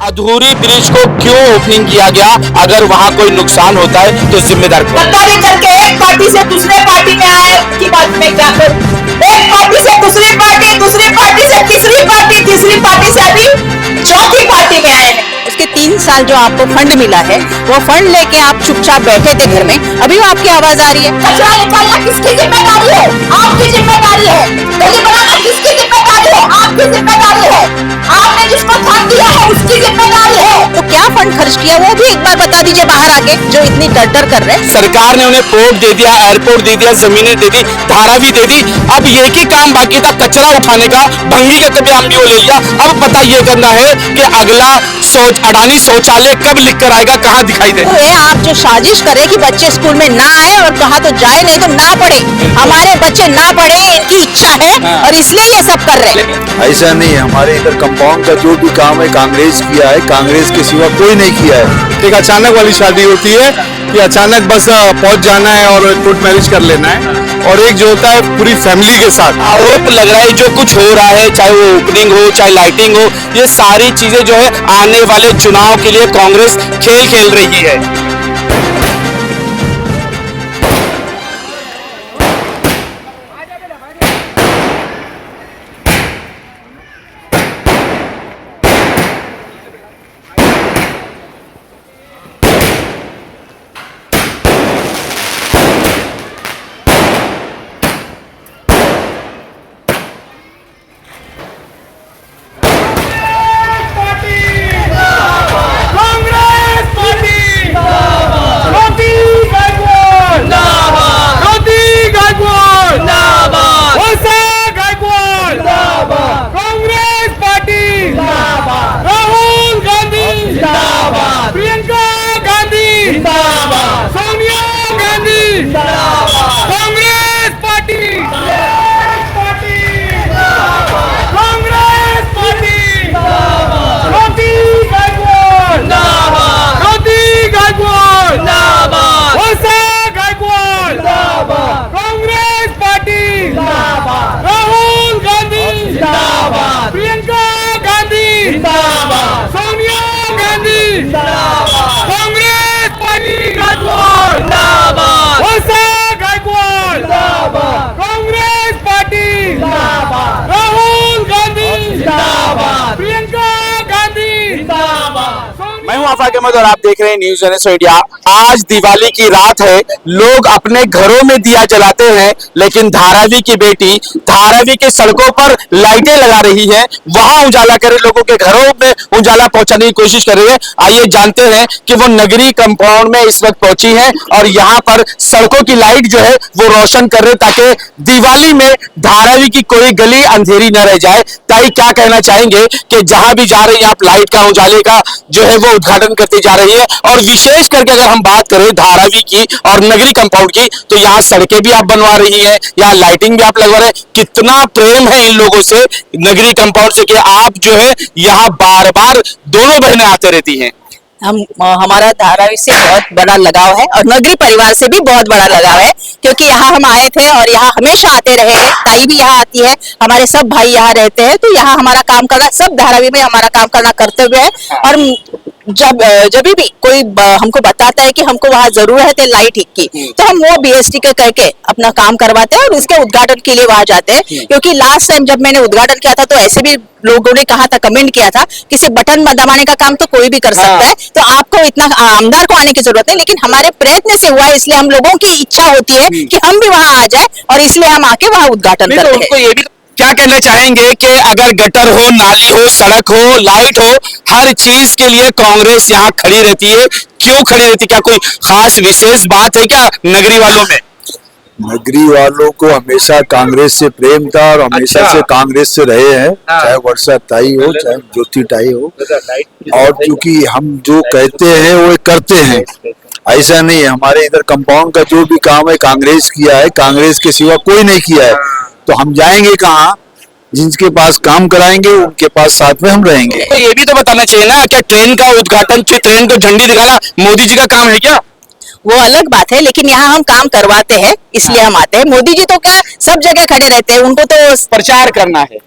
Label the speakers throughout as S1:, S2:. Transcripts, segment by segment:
S1: अधूरी ब्रिज को क्यों ओपनिंग किया गया? अगर वहाँ कोई नुकसान होता है तो जिम्मेदार कौन?
S2: गद्दारी करके एक पार्टी से दूसरे पार्टी में आए की बात में क्या करूं? एक पार्टी से दूसरी पार्टी से तीसरी पार्टी से अभी चौथी पार्टी में आए हैं।
S3: उसके 3 साल जो आपको फंड मिला है वो फंड लेके आप चुपचाप बैठे थे घर में, अभी वो आपकी आवाज आ रही है।
S2: कचरा निकालना किसकी जिम्मेदारी है? आपकी जिम्मेदारी है। गली बनाना किसकी जिम्मेदारी है? आपकी जिम्मेदारी है। आपने जिसको फंड दिया है उसकी जिम्मेदारी है।
S3: तो क्या फंड खर्च किया वो भी एक बार बता दीजिए बाहर आके, जो इतनी डर कर रहे हैं।
S1: सरकार ने उन्हें पोर्ट दे दिया, एयरपोर्ट दे दिया, जमीनें दे दी, धारावी दे दी। अब एक ही काम बाकी था, कचरा उठाने का। भंगी का तबियाम भी वो ले लिया। अब पता ये करना है कि अगला अडानी शौचालय कब लिख कर आएगा, कहाँ दिखाई दे।
S3: तो ये आप जो साजिश करें कि बच्चे स्कूल में ना आए और कहा तो जाए, नहीं तो ना पढ़े। हमारे बच्चे ना पढ़े इनकी इच्छा है और इसलिए ये सब कर रहे हैं।
S4: ऐसा नहीं है, हमारे इधर कंपाउंड का जो भी काम है कांग्रेस किया है, कांग्रेस के सिवा कोई नहीं किया है।
S5: एक अचानक वाली शादी होती है कि अचानक बस पहुंच जाना है और कोर्ट मैरिज कर लेना है, और एक जो होता है पूरी फैमिली के साथ।
S1: आरोप लग रहा है जो कुछ हो रहा है, चाहे वो ओपनिंग हो चाहे लाइटिंग हो, ये सारी चीजें जो है आने वाले चुनाव के लिए कांग्रेस खेल खेल रही है। मैं हूं आफाक अहमद और आप देख रहे हैं न्यूज़ एनएस इंडिया। आज दिवाली की रात है, लोग अपने घरों में दिया जलाते हैं, लेकिन धारावी की बेटी धारावी के सड़कों पर लाइटें लगा रही है, वहां उजाला करे, लोगों के घरों में उजाला पहुंचाने की कोशिश कर रही है। आइए जानते हैं कि वो नगरी कंपाउंड में इस वक्त पहुंची है और यहाँ पर सड़कों की लाइट जो है वो रोशन कर रहे, ताकि दिवाली में धारावी की कोई गली अंधेरी न रह जाए। ताई क्या कहना चाहेंगे कि जहां भी जा रहे हैं आप लाइट का उजाले का जो है वो उद्घाटन करती जा रही है, और विशेष करके अगर हम बात करें धारावी की और नगरी कंपाउंड की, तो यहाँ सड़कें भी आप बनवा रही हैं, यहाँ लाइटिंग भी आप लगवा रहे हैं। कितना प्रेम है इन लोगों से नगरी कंपाउंड से कि आप जो है यहाँ बार बार दोनों बहनें आते रहती हैं।
S3: हमारा धारावी से बहुत बड़ा लगाव है और नगरी परिवार से भी बहुत बड़ा लगाव है, क्योंकि यहाँ हम आए थे और यहाँ हमेशा आते रहे हैं। ताई भी यहाँ आती है, हमारे सब भाई यहाँ रहते हैं, तो यहाँ हमारा काम करना, सब धारावी में हमारा काम करना कर्तव्य है। और जब भी कोई हमको बताता है कि हमको वहाँ जरूरत है लाइट की, तो हम वो बीएसटी के कह के अपना काम करवाते हैं और उसके उद्घाटन के लिए वहां जाते हैं। क्योंकि लास्ट टाइम जब मैंने उद्घाटन किया था तो ऐसे भी लोगों ने कहा था, कमेंट किया था, किसी बटन दबाने का काम तो कोई भी कर सकता है, तो आपको इतना आमदार को आने की जरूरत नहीं। लेकिन हमारे प्रयत्न से हुआ है, इसलिए हम लोगों की इच्छा होती है कि हम भी वहां आ जाए, और इसलिए हम आके वहां उद्घाटन करते हैं।
S1: क्या कहना चाहेंगे कि अगर गटर हो, नाली हो, सड़क हो, लाइट हो, हर चीज के लिए कांग्रेस यहाँ खड़ी रहती है? क्यों खड़ी रहती है? क्या कोई खास विशेष बात है क्या नगरी वालों में?
S4: नगरी वालों को हमेशा कांग्रेस से प्रेम था और हमेशा से कांग्रेस से रहे हैं, चाहे वर्षा ताई हो चाहे ज्योति ताई हो। और क्योंकि हम जो कहते हैं वो करते हैं, ऐसा नहीं है, हमारे इधर कंपाउंड का जो भी काम है कांग्रेस किया है, कांग्रेस के सिवा कोई नहीं किया है। तो हम जाएंगे कहाँ? जिनके पास काम कराएंगे उनके पास साथ में हम रहेंगे।
S1: तो ये भी तो बताना चाहिए ना, क्या ट्रेन का उद्घाटन, ट्रेन को झंडी दिखाना मोदी जी का काम है क्या?
S3: वो अलग बात है, लेकिन यहाँ हम काम करवाते हैं इसलिए हम आते हैं। मोदी जी तो क्या सब जगह खड़े रहते हैं, उनको तो
S1: प्रचार करना है।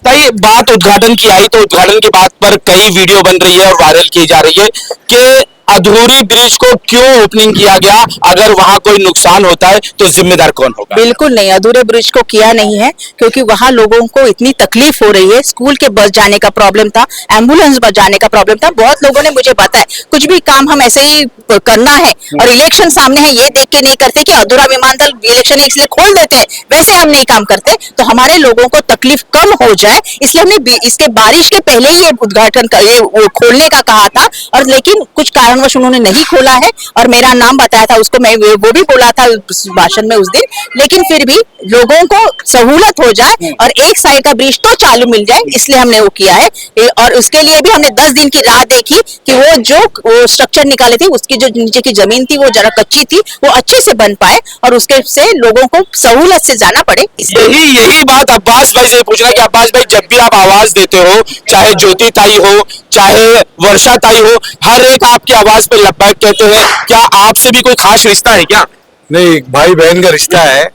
S1: कई बात उद्घाटन की आई तो उद्घाटन की बात पर कई वीडियो बन रही है और वायरल की जा रही है कि अधूरी ब्रिज को क्यों ओपनिंग किया गया, अगर वहां कोई नुकसान होता है तो जिम्मेदार कौन होगा?
S3: बिल्कुल नहीं, अधूरे ब्रिज को किया नहीं है, क्योंकि वहां लोगों को इतनी तकलीफ हो रही है। स्कूल के बस जाने का प्रॉब्लम था, एम्बुलेंस बस जाने का प्रॉब्लम था। बहुत लोगों ने मुझे बताया कुछ भी काम हम ऐसे ही करना है और इलेक्शन सामने है ये देख के नहीं करते कि अधूरा विमानतल इलेक्शन इसलिए खोल देते हैं, वैसे हम नहीं काम करते। तो हमारे लोगों को तकलीफ कम हो जाए इसलिए हमने इसके बारिश के पहले ही ये उद्घाटन ये खोलने का कहा था, और लेकिन कुछ कारणवश उन्होंने नहीं खोला है और मेरा नाम बताया था उसको, मैं वो भी बोला था भाषण में उस दिन। लेकिन फिर भी लोगों को सहूलत हो जाए और एक साइड का ब्रिज तो चालू मिल जाए, इसलिए हमने वो किया है। और उसके लिए भी हमने 10 दिन की राह देखी कि वो जो स्ट्रक्चर निकाले थे उसकी जो नीचे की जमीन थी वो जरा कच्ची थी, वो अच्छे से बन पाए और उसके से लोगों को सहूलत से जाना पड़े।
S1: यही बात अब्बास भाई से पूछना कि अब्बास भाई, जब भी आप आवाज देते हो, चाहे ज्योति ताई हो चाहे वर्षा ताई हो, हर एक आपकी आवाज पे लब्बैक कहते हैं, क्या आपसे भी कोई खास रिश्ता है क्या?
S5: नहीं, भाई बहन का रिश्ता है।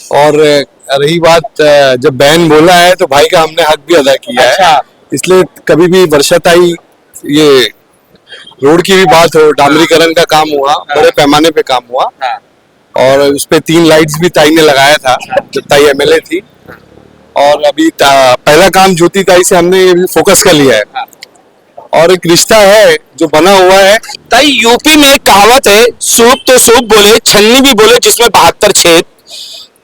S5: और रही बात, जब बहन बोला है तो भाई का हमने हक भी अदा किया है। इसलिए कभी भी वर्षा ताई, ये रोड की भी बात हो, डामरीकरण का काम हुआ, बड़े पैमाने पे काम हुआ और उस पे 3 लाइट्स भी ताई ने लगाया था जब ताई एमएलए थी। और अभी पहला काम ज्योति ताई से हमने ये फोकस कर लिया है और एक रिश्ता है जो बना हुआ है।
S1: ताई, यूपी में एक कहावत है, सूप तो सूप बोले, छन्नी भी बोले, जिसमें 72 छेद।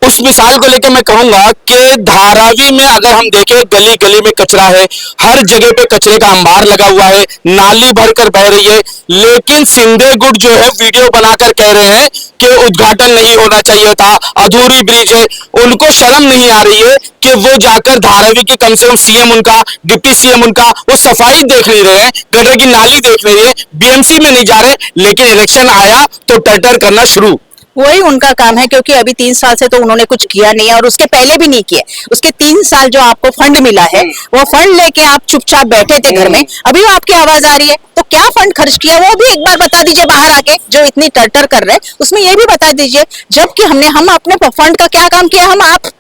S1: उस मिसाल को लेकर मैं कहूंगा कि धारावी में अगर हम देखें, गली गली में कचरा है, हर जगह पे कचरे का अंबार लगा हुआ है, नाली भरकर बह रही है, लेकिन सिंधे गुट जो है वीडियो बनाकर कह रहे हैं कि उद्घाटन नहीं होना चाहिए था, अधूरी ब्रिज है। उनको शर्म नहीं आ रही है कि वो जाकर धारावी की कम से कम सीएम उनका, डिप्टी सीएम उनका, वो सफाई देख नहीं रहे हैं, गटर की नाली देख नहीं रहे, बीएमसी में नहीं जा रहे, लेकिन इलेक्शन आया तो टर्टर करना शुरू।
S3: वही उनका काम है, क्योंकि अभी 3 साल से तो उन्होंने कुछ किया नहीं है और उसके पहले भी नहीं किए। उसके 3 साल जो आपको फंड मिला है, वो फंड लेके आप चुपचाप बैठे थे घर में, अभी आपकी आवाज आ रही है तो क्या फंड खर्च किया वो भी एक बार बता दीजिए बाहर आके। जो इतनी टर्टर कर रहे हैं उसमें ये भी बता दीजिए, जबकि हम अपने फंड का क्या काम किया, हम आप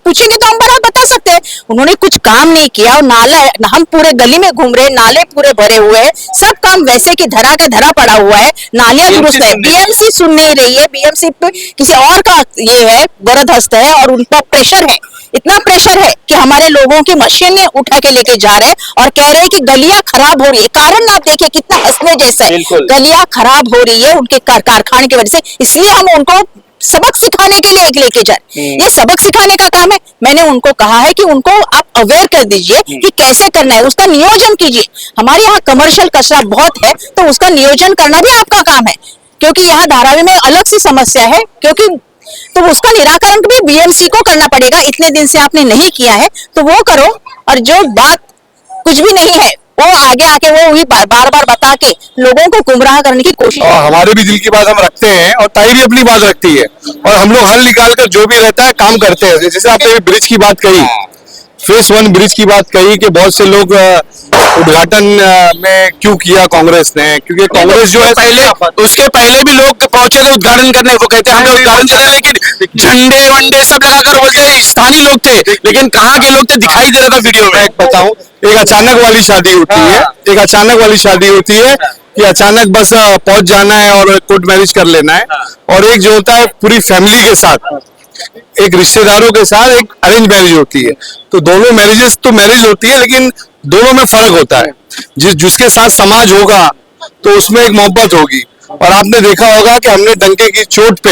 S3: पूछेंगे तो हम बड़ा बता सकते हैं। उन्होंने कुछ काम नहीं किया और नाला, हम पूरे गली में घूम रहे, नाले पूरे भरे हुए हैं, सब काम वैसे की धरा के धरा पड़ा हुआ है, नालियां दुरुस्त है, बीएमसी सुन नहीं रही है, बीएमसी पे किसी और का ये है, वरदहस्त है और उन पर प्रेशर है, इतना प्रेशर है कि हमारे लोगों की मशीनें उठा के लेके जा रहे हैं और कह रहे हैं कि गलियां खराब हो रही है। कारण आप देखिए कितना हंसने जैसा है, गलियां खराब हो रही है उनके कारखाने की वजह से, इसलिए हम उनको सबक सिखाने के लिए एक लेके जाए। ये सबक सिखाने का काम है। मैंने उनको कहा है कि उनको आप अवेयर कर दीजिए कि कैसे करना है, उसका नियोजन कीजिए। हमारे यहाँ कमर्शियल कचरा बहुत है तो उसका नियोजन करना भी आपका काम है, क्योंकि यहाँ धारावी में अलग सी समस्या है, क्योंकि तो उसका निराकरण भी बीएमसी को करना पड़ेगा। इतने दिन से आपने नहीं किया है तो वो करो, और जो बात कुछ भी नहीं है वो आगे आके वो भी बार बार बता के लोगों को गुमराह करने की कोशिश।
S5: और हमारे भी दिल की बात हम रखते हैं और ताई भी अपनी बात रखती है और हम लोग हल निकाल कर जो भी रहता है काम करते हैं। जैसे आपने ब्रिज की बात कही, फेस 1 ब्रिज की बात कही कि बहुत से लोग उद्घाटन में क्यों किया कांग्रेस ने, क्योंकि कांग्रेस जो है
S1: उसके पहले भी लोग पहुंचे थे उद्घाटन करने, वो कहते हैं हमें उद्घाटन करना है, लेकिन झंडे वंडे सब लगाकर बोलते हैं स्थानीय लोग थे, लेकिन कहाँ के लोग थे दिखाई दे रहा था वीडियो में।
S5: बताऊं, एक अचानक वाली शादी होती है, एक अचानक वाली शादी होती है कि अचानक बस पहुंच जाना है और कोर्ट मैरिज कर लेना है, और एक जो होता है पूरी फैमिली के साथ, एक रिश्तेदारों के साथ एक अरेंज मैरिज होती है। तो दोनों मैरिजेस तो मैरिज होती है, लेकिन दोनों में फर्क होता है। जिसके साथ समाज होगा तो उसमें एक मोहब्बत होगी, और आपने देखा होगा कि हमने डंके की चोट पे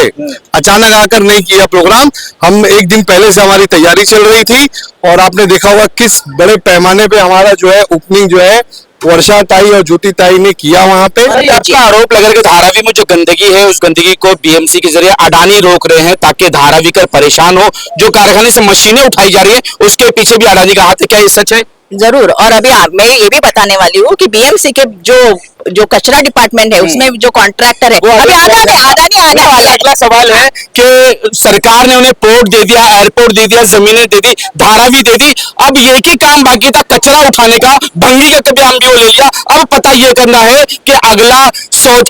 S5: अचानक आकर नहीं किया प्रोग्राम, हम एक दिन पहले से हमारी तैयारी चल रही थी, और आपने देखा होगा किस बड़े पैमाने पे हमारा जो है ओपनिंग जो है वर्षा ताई और ज्योति ताई ने किया वहां पे।
S1: आपका आरोप लगा कि धारावी में जो गंदगी है उस गंदगी को बीएमसी के जरिए अडानी रोक रहे हैं ताकि धारावीकर परेशान हो, जो कारखाने से मशीनें उठाई जा रही है उसके पीछे भी अडानी का हाथ है, क्या ये सच है?
S3: जरूर। और अभी मैं ये भी बताने वाली हूँ कि बीएमसी के जो कचरा डिपार्टमेंट है उसमें जो कॉन्ट्रैक्टर है अभी अडानी आने वाला है।
S1: अगला सवाल है कि सरकार ने उन्हें पोर्ट दे दिया, एयरपोर्ट दे दिया, जमीनें दे दी, धारावी दे दी, अब एक ही काम बाकी था कचरा उठाने का, भंगी का कब्जा भी वो ले लिया। अब पता ये करना है कि अगला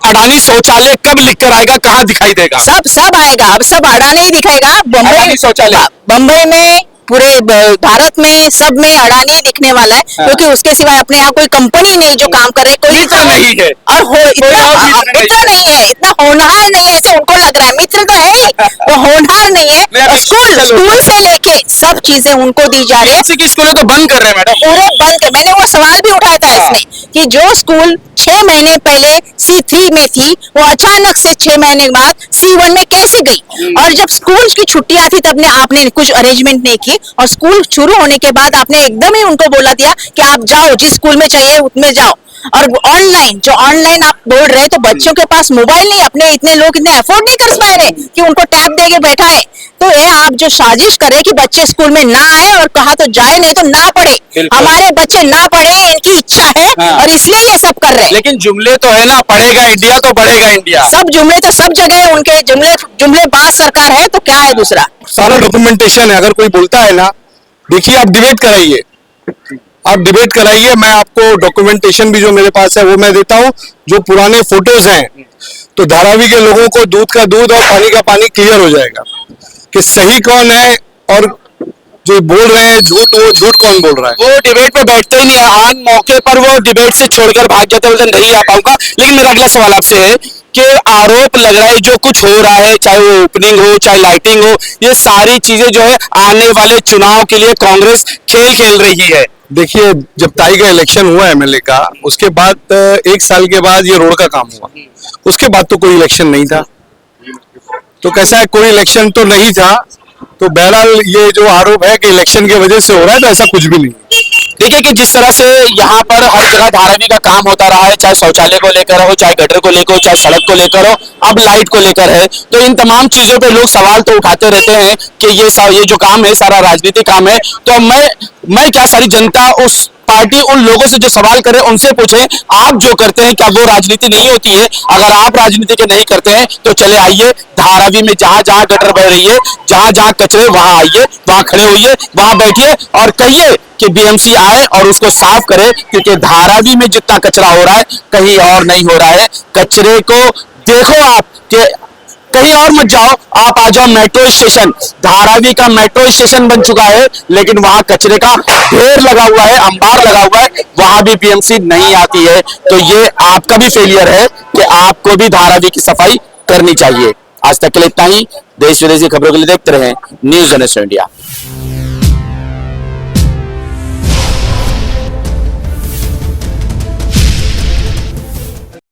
S1: अडानी शौचालय कब लिख कर आएगा, कहाँ दिखाई देगा?
S3: सब आएगा, अब सब अडानी ही दिखाएगा।
S1: अडानी शौचालय
S3: बम्बई में पूरे भारत में सब में अडानी दिखने वाला है, क्योंकि उसके सिवाय अपने यहाँ कोई कंपनी नहीं जो काम कर रहे, कोई
S1: मित्र नहीं है।
S3: और मित्र नहीं है, इतना होनहार नहीं है, ऐसे उनको लग रहा है। मित्र तो है ही, वो होनहार नहीं है। और स्कूल से लेके सब चीजें उनको दी जा रही है।
S1: की स्कूलों को बंद कर रहे हैं मैडम।
S3: पूरे बंद कर, मैंने वो सवाल भी उठाया था इसमें कि जो स्कूल 6 महीने पहले C3 में थी, वो अचानक से 6 महीने बाद C1 में कैसे गई? और जब स्कूल की छुट्टियां थी तब आपने कुछ अरेंजमेंट नहीं की, और स्कूल शुरू होने के बाद आपने एकदम ही उनको बोला दिया कि आप जाओ, जिस स्कूल में चाहिए उसमें जाओ। और ऑनलाइन आप बोल रहे हैं, तो बच्चों के पास मोबाइल नहीं, अपने इतने लोग इतने अफोर्ड नहीं कर पा रहे कि उनको टैब दे के बैठाए। तो ये आप जो साजिश करें कि बच्चे स्कूल में ना आए और कहा तो जाए, नहीं तो ना पढ़े। हमारे बच्चे ना पढ़े, इनकी इच्छा है, और इसलिए ये सब कर रहे हैं।
S1: लेकिन जुमले तो है ना, पढ़ेगा इंडिया तो बढ़ेगा इंडिया।
S3: सब जुमले तो सब जगह है, उनके जुमलेबाज सरकार है, तो क्या है दूसरा?
S5: सारा डॉक्यूमेंटेशन है। अगर कोई बोलता है ना, देखिए आप डिबेट कराइए, मैं आपको डॉक्यूमेंटेशन भी जो मेरे पास है वो मैं देता हूँ। जो पुराने फोटोज हैं, तो धारावी के लोगों को दूध का दूध और पानी का पानी क्लियर हो जाएगा कि सही कौन है, और जो बोल रहे हैं झूठ, वो झूठ कौन बोल रहा है।
S1: वो डिबेट पे बैठते ही नहीं है, आन मौके पर वो डिबेट से छोड़कर भाग जाते हैं, नहीं आ पाऊंगा। लेकिन मेरा अगला सवाल आपसे है कि आरोप लग रहा है जो कुछ हो रहा है, चाहे वो ओपनिंग हो, चाहे लाइटिंग हो, ये सारी चीजें जो है आने वाले चुनाव के लिए कांग्रेस खेल रही है।
S5: देखिए, जब ताई का इलेक्शन हुआ एमएलए का, उसके बाद 1 साल के बाद ये रोड का काम हुआ, उसके बाद तो कोई इलेक्शन नहीं था। तो कैसा है, कोई इलेक्शन तो नहीं था। तो बहरहाल ये जो आरोप है कि इलेक्शन की वजह से हो रहा है, तो ऐसा कुछ भी नहीं।
S1: देखिए कि जिस तरह से यहाँ पर हर जगह धारावी का काम होता रहा है, चाहे शौचालय को लेकर हो, चाहे गटर को लेकर हो, चाहे सड़क को लेकर हो, अब लाइट को लेकर है, तो इन तमाम चीजों पे लोग सवाल तो उठाते रहते हैं कि ये जो काम है सारा राजनीतिक काम है। तो मैं क्या, सारी जनता उस पार्टी उन लोगों से जो सवाल करे उनसे पूछे, आप जो करते हैं क्या वो राजनीति नहीं होती है? अगर आप राजनीति के नहीं करते हैं तो चले आइए धारावी में, जहां जहां गटर बह रही है, जहां जहां कचरे, वहां आइए, वहां खड़े होइए, वहां बैठिए और कहिए कि बीएमसी आए और उसको साफ करे, क्योंकि धारावी में जितना कचरा हो रहा है कहीं और नहीं हो रहा है। कचरे को देखो आप कि कहीं और मत जाओ, आप आ जाओ मेट्रो स्टेशन, धारावी का मेट्रो स्टेशन बन चुका है, लेकिन वहां कचरे का ढेर लगा हुआ है, अंबार लगा हुआ है, वहां भी बीएमसी नहीं आती है। तो ये आपका भी फेलियर है कि आपको भी धारावी की सफाई करनी चाहिए। आज तक के लिए इतना ही। देश विदेश की खबरों के लिए देखते रहें न्यूज़ जनरेशन इंडिया।